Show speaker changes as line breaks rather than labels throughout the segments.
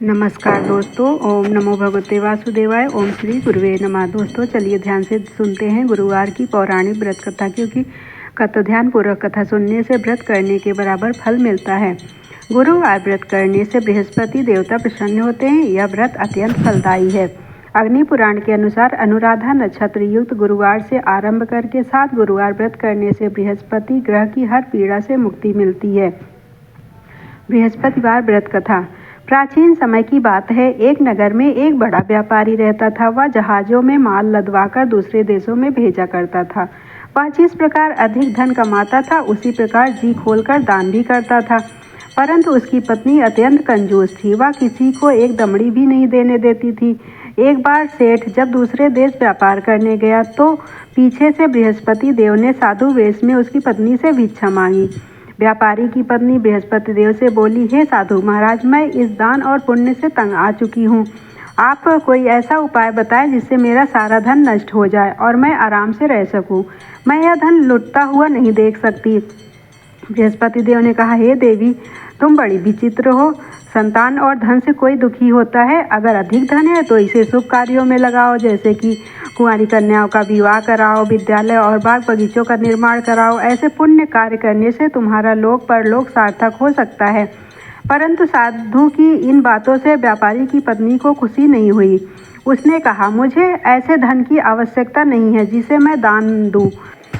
नमस्कार दोस्तों, ओम नमो भगवते वासुदेवाय, ओम श्री गुरुवे नमः। दोस्तों चलिए ध्यान से सुनते हैं गुरुवार की पौराणिक व्रत कथा, क्योंकि कथा ध्यान पूर्वक कथा सुनने से व्रत करने के बराबर फल मिलता है। गुरुवार व्रत करने से बृहस्पति देवता प्रसन्न होते हैं। यह व्रत अत्यंत फलदायी है। अग्नि पुराण के अनुसार अनुराधा नक्षत्र युक्त गुरुवार से आरंभ करके 7 गुरुवार व्रत करने से बृहस्पति ग्रह की हर पीड़ा से मुक्ति मिलती है। बृहस्पतिवार व्रत कथा। प्राचीन समय की बात है। एक नगर में एक बड़ा व्यापारी रहता था। वह जहाजों में माल लदवाकर दूसरे देशों में भेजा करता था। वह जिस प्रकार अधिक धन कमाता था, उसी प्रकार जी खोलकर दान भी करता था। परंतु उसकी पत्नी अत्यंत कंजूस थी। वह किसी को एक दमड़ी भी नहीं देने देती थी। एक बार सेठ जब दूसरे देश व्यापार करने गया तो पीछे से बृहस्पति देव ने साधु वेश में उसकी पत्नी से भिक्षा मांगी। व्यापारी की पत्नी बृहस्पति देव से बोली, हे साधु महाराज, मैं इस दान और पुण्य से तंग आ चुकी हूँ। आप कोई ऐसा उपाय बताएं जिससे मेरा सारा धन नष्ट हो जाए और मैं आराम से रह सकूं। मैं यह धन लुटता हुआ नहीं देख सकती। बृहस्पति देव ने कहा, हे देवी, तुम बड़ी विचित्र हो। संतान और धन से कोई दुखी होता है। अगर अधिक धन है तो इसे शुभ कार्यों में लगाओ, जैसे कि कुंवारी कन्याओं का विवाह कराओ, विद्यालय और बाग बगीचों का निर्माण कराओ। ऐसे पुण्य कार्य करने से तुम्हारा लोक परलोक सार्थक हो सकता है। परंतु साधु की इन बातों से व्यापारी की पत्नी को खुशी नहीं हुई। उसने कहा, मुझे ऐसे धन की आवश्यकता नहीं है जिसे मैं दान दूं।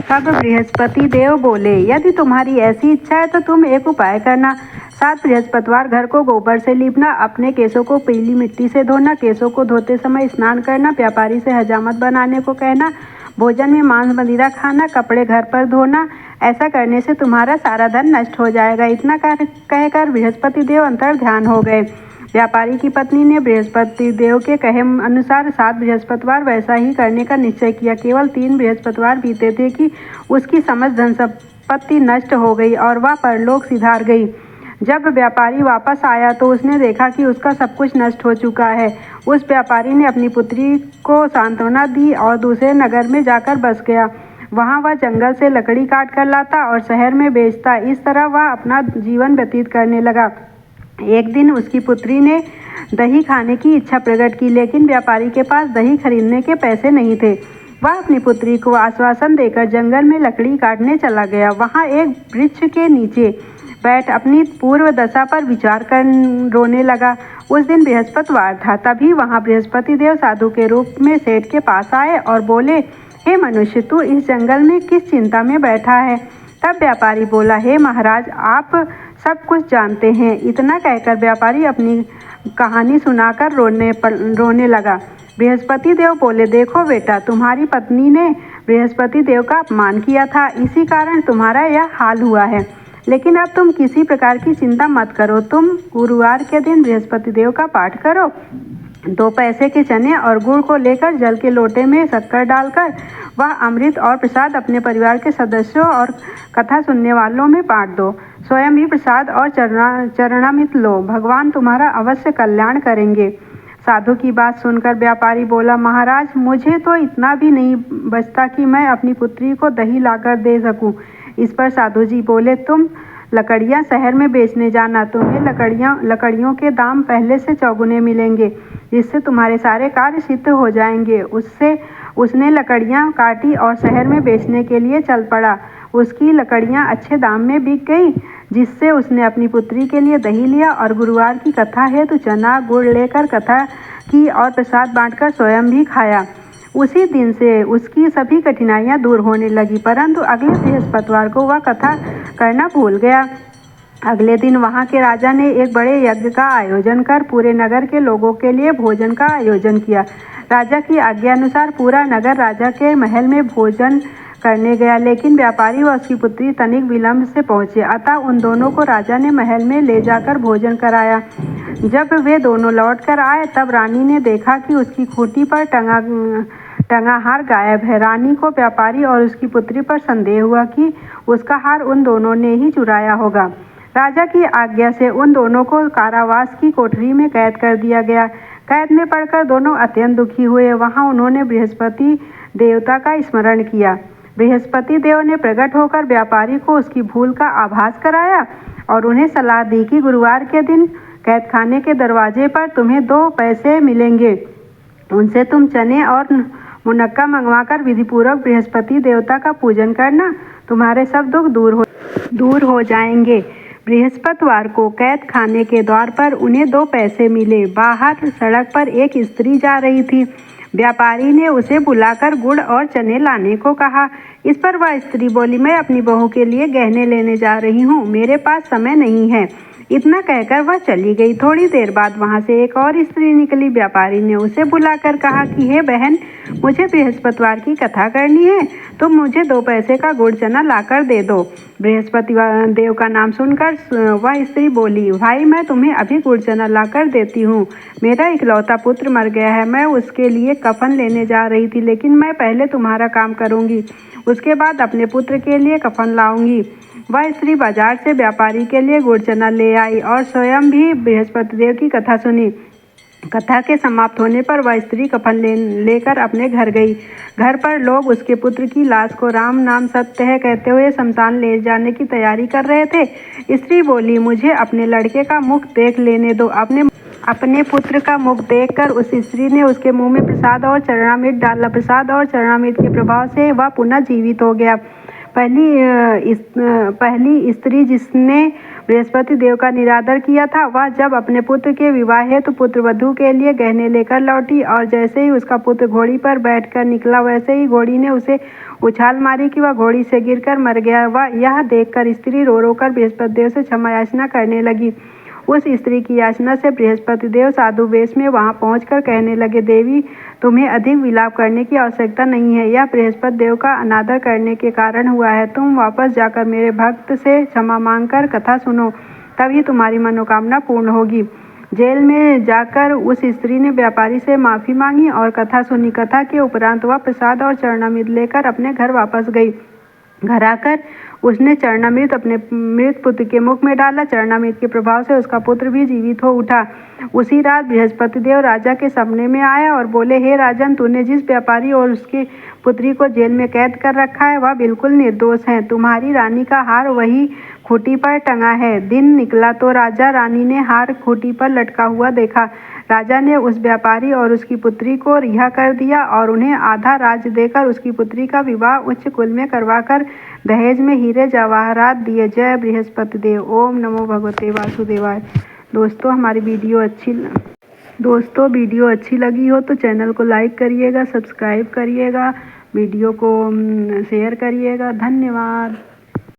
तब बृहस्पति देव बोले, यदि तुम्हारी ऐसी इच्छा है तो तुम एक उपाय करना। 7 बृहस्पतिवार घर को गोबर से लीपना, अपने केसों को पीली मिट्टी से धोना, केसों को धोते समय स्नान करना, व्यापारी से हजामत बनाने को कहना, भोजन में मांस मदिरा खाना, कपड़े घर पर धोना। ऐसा करने से तुम्हारा सारा धन नष्ट हो जाएगा। इतना कहकर बृहस्पति देव अंतर ध्यान हो गए। व्यापारी की पत्नी ने बृहस्पति देव के कहे अनुसार 7 बृहस्पतिवार वैसा ही करने का निश्चय किया। केवल 3 बृहस्पतिवार बीते थे कि उसकी समस्त धन संपत्ति नष्ट हो गई और वह परलोक सिधार गई। जब व्यापारी वापस आया तो उसने देखा कि उसका सब कुछ नष्ट हो चुका है। उस व्यापारी ने अपनी पुत्री को सांत्वना दी और दूसरे नगर में जाकर बस गया। वहाँ वह जंगल से लकड़ी काट कर लाता और शहर में बेचता। इस तरह वह अपना जीवन व्यतीत करने लगा। एक दिन उसकी पुत्री ने दही खाने की इच्छा प्रकट की, लेकिन व्यापारी के पास दही खरीदने के पैसे नहीं थे। वह अपनी पुत्री को आश्वासन देकर जंगल में लकड़ी काटने चला गया। वहाँ एक वृक्ष के नीचे बैठ अपनी पूर्व दशा पर विचार कर रोने लगा। उस दिन बृहस्पतिवार था। तभी वहाँ बृहस्पति देव साधु के रूप में सेठ के पास आए और बोले, हे मनुष्य, तू इस जंगल में किस चिंता में बैठा है? तब व्यापारी बोला, हे महाराज, आप सब कुछ जानते हैं। इतना कहकर व्यापारी अपनी कहानी सुनाकर रोने लगा। बृहस्पति देव बोले, देखो बेटा, तुम्हारी पत्नी ने बृहस्पति देव का अपमान किया था, इसी कारण तुम्हारा यह हाल हुआ है। लेकिन अब तुम किसी प्रकार की चिंता मत करो। तुम गुरुवार के दिन बृहस्पति देव का पाठ करो। 2 पैसे के चने और गुड़ को लेकर जल के लोटे में शक्कर डालकर वह अमृत और प्रसाद अपने परिवार के सदस्यों और कथा सुनने वालों में बांट दो। स्वयं भी प्रसाद और चरणामृत लो। भगवान तुम्हारा अवश्य कल्याण करेंगे। साधु की बात सुनकर व्यापारी बोला, महाराज, मुझे तो इतना भी नहीं बचता कि मैं अपनी पुत्री को दही लाकर दे सकूं। इस पर साधु जी बोले, तुम लकड़ियाँ शहर में बेचने जाना। तुम्हें लकड़ियों के दाम पहले से चौगुने मिलेंगे, जिससे तुम्हारे सारे कार्य सिद्ध हो जाएंगे। उसने लकड़ियाँ काटी और शहर में बेचने के लिए चल पड़ा। उसकी लकड़ियाँ अच्छे दाम में बिक गई, जिससे उसने अपनी पुत्री के लिए दही लिया और गुरुवार की कथा हेतु चना गुड़ लेकर कथा की और प्रसाद बांटकर स्वयं भी खाया। उसी दिन से उसकी सभी कठिनाइयां दूर होने लगी। परंतु अगले बृहस्पतिवार को वह कथा करना भूल गया। अगले दिन वहां के राजा ने एक बड़े यज्ञ का आयोजन कर पूरे नगर के लोगों के लिए भोजन का आयोजन किया। राजा की आज्ञा अनुसार पूरा नगर राजा के महल में भोजन करने गया, लेकिन व्यापारी व उसकी पुत्री तनिक विलंब से पहुंचे। अतः उन दोनों को राजा ने महल में ले जाकर भोजन कराया। जब वे दोनों लौट कर आए तब रानी ने देखा कि उसकी खूंटी पर टंगा हार गायब है। रानी को व्यापारी और उसकी पुत्री पर संदेह हुआ कि उसका हार उन दोनों ने ही चुराया होगा। राजा की आज्ञा से उन दोनों को कारावास की कोठरी में कैद कर दिया गया। कैद में पड़कर दोनों अत्यंत दुखी हुए। वहां उन्होंने बृहस्पति देवता का स्मरण किया। बृहस्पति देव ने प्रकट होकर व्यापारी को उसकी भूल का आभास कराया और उन्हें सलाह दी कि गुरुवार के दिन कैदखाने के दरवाजे पर तुम्हें 2 पैसे मिलेंगे। उनसे तुम चने और मुनक्का मंगवाकर विधिपूर्वक बृहस्पति देवता का पूजन करना। तुम्हारे सब दुख दूर हो जाएंगे। बृहस्पतिवार को कैद खाने के द्वार पर उन्हें 2 पैसे मिले। बाहर सड़क पर एक स्त्री जा रही थी। व्यापारी ने उसे बुलाकर गुड़ और चने लाने को कहा। इस पर वह स्त्री बोली, मैं अपनी बहू के लिए गहने लेने जा रही हूँ, मेरे पास समय नहीं है। इतना कहकर वह चली गई। थोड़ी देर बाद वहां से एक और स्त्री निकली। व्यापारी ने उसे बुलाकर कहा कि हे बहन, मुझे बृहस्पतिवार की कथा करनी है, तुम मुझे 2 पैसे का गुड़ चना लाकर दे दो। बृहस्पति देव का नाम सुनकर वह स्त्री बोली, भाई मैं तुम्हें अभी गुड़ चना लाकर देती हूँ। मेरा इकलौता पुत्र मर गया है, मैं उसके लिए कफन लेने जा रही थी, लेकिन मैं पहले तुम्हारा काम करूँगी, उसके बाद अपने पुत्र के लिए कफन लाऊंगी। वह स्त्री बाजार से व्यापारी के लिए गुड़ चना ले आई और स्वयं भी बृहस्पति देव की कथा सुनी। कथा के समाप्त होने पर वह स्त्री कफन लेकर अपने घर गई। घर पर लोग उसके पुत्र की लाश को राम नाम सत्य है कहते हुए शमशान ले जाने की तैयारी कर रहे थे। स्त्री बोली, मुझे अपने लड़के का मुख देख लेने दो। अपने पुत्र का मुख देखकर उस स्त्री ने उसके मुंह में प्रसाद और चरणामृत डाला। प्रसाद और चरणामृत के प्रभाव से वह पुनः जीवित हो गया। पहली स्त्री जिसने बृहस्पति देव का निरादर किया था, वह जब अपने पुत्र के विवाह हेतु पुत्रवधू के लिए गहने लेकर लौटी और जैसे ही उसका पुत्र घोड़ी पर बैठकर निकला, वैसे ही घोड़ी ने उसे उछाल मारी कि वह घोड़ी से गिरकर मर गया। वह यह देखकर स्त्री रो रो कर बृहस्पति देव से क्षमा याचना करने लगी। उस स्त्री की याचना से बृहस्पति देव साधु वेश में वहां पहुंचकर कहने लगे, देवी, तुम्हें अधिक विलाप करने की आवश्यकता नहीं है। यह बृहस्पति देव का अनादर करने के कारण हुआ है। तुम वापस जाकर मेरे भक्त से क्षमा मांगकर कथा सुनो, तभी तुम्हारी मनोकामना पूर्ण होगी। जेल में जाकर उस स्त्री ने व्यापारी से माफी मांगी और कथा सुनी। कथा के उपरांत वह प्रसाद और चरणामृत लेकर अपने घर वापस गई। घर आकर उसने चरणामृत अपने मृत पुत्र के मुख में डाला। चरणामृत के प्रभाव से उसका पुत्र भी जीवित हो उठा। उसी रात बृहस्पति देव राजा के सपने में आया और बोले, हे राजन, तूने जिस व्यापारी और उसकी पुत्री को जेल में कैद कर रखा है, वह बिल्कुल निर्दोष है। तुम्हारी रानी का हार वही खूंटी पर टंगा है। दिन निकला तो राजा रानी ने हार खूंटी पर लटका हुआ देखा। राजा ने उस व्यापारी और उसकी पुत्री को रिहा कर दिया और उन्हें आधा राज्य देकर उसकी पुत्री का विवाह उच्च कुल में करवाकर दहेज में हीरे जवाहरात दिए। जय बृहस्पति देव। ओम नमो भगवते वासुदेवाय। दोस्तों वीडियो अच्छी लगी हो तो चैनल को लाइक करिएगा, सब्सक्राइब करिएगा, वीडियो को शेयर करिएगा। धन्यवाद।